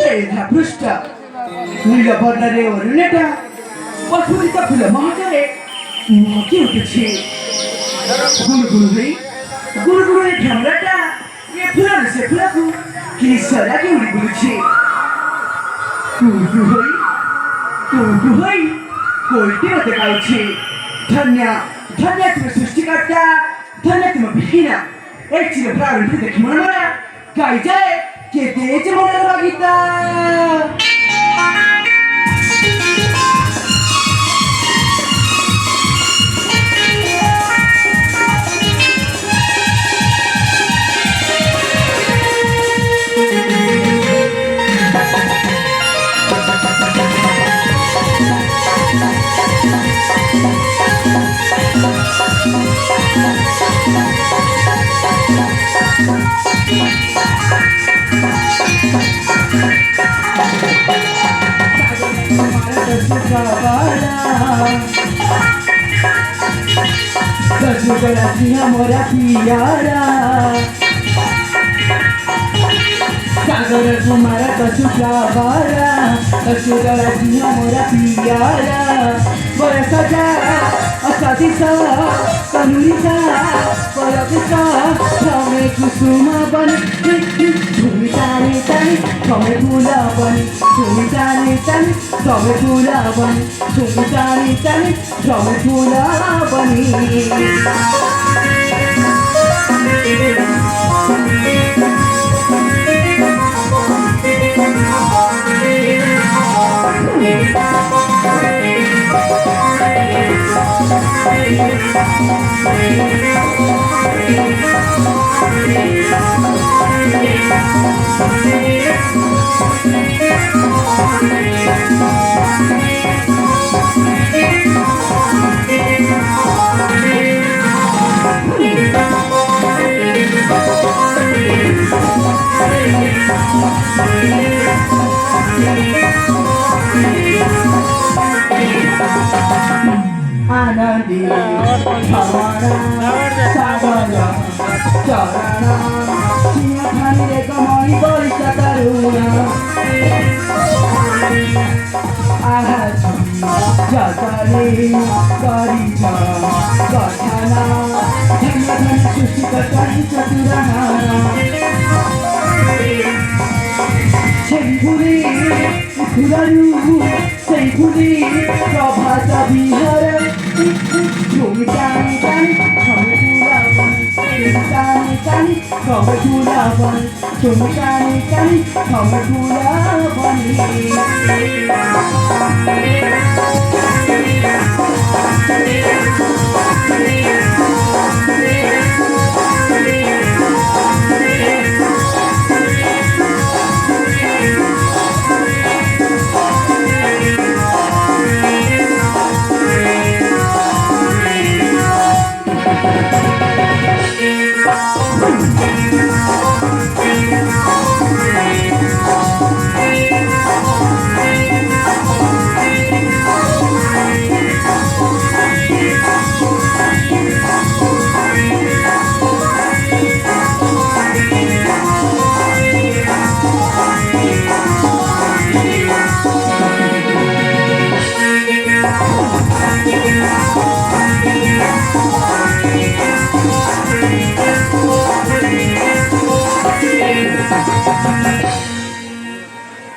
तेधा पृष्ठ नीलवर्णरे अरुणेटा प्रफुल्लित फुलमहकरे महकी उठुछि गुरुगुरुले भ्रमरटा ए फुलले से फुलको किसराके उडी बुलुछि कुहु होई कोइटी मते गाउछि धन्य तुम सृष्टिकर्ता धन्य तुम विहीना एक चिर प्रारंभ देखि मन मरा गाई जाए के तेज मन गीता मोरा पियारा सागर तुम्हारा कछु प्यारा कछुगला सिंह मोरा पियारा बड़ा सजा असादी सा कनुरी सा परक सा हमें कुसुमा बन झूमी तानी तानी हमें फूला बन झूमी तानी तानी हमें फूला बन झूमी तानी तानी हमें फूला बनी आनंदी हमारा सागरा चरणा सिंह खानी रे कमाई बरिष्ठ करुणा आज जगरे करिजा कथना धन्य सृष्टि करी चतुरना सेंपुरी फुलरू सेंपुरी प्रभात विहर झूमी टानी टानी हमें फूला बन टानी टानी हमें फूला बन झूमी टानी टानी हमें फूला बनी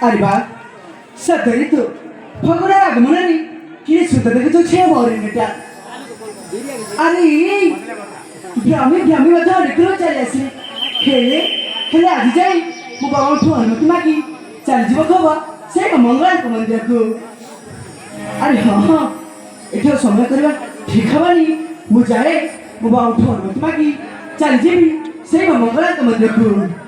अरे बा सतरी तो भगवान आगमनाने किने सुता देखे तो छे भरे नेटा अरे भ्रामी मत हरिकुल चले आसे खेले आज जाए मो बाबा ठो अनुमति मागी चल जीव खबा से मंगल को मंदिर को अरे हां एठो समय करबा ठीक हवानी मु जाए मो बाबा ठो अनुमति मागी चल जीवी से मंगल को मंदिर को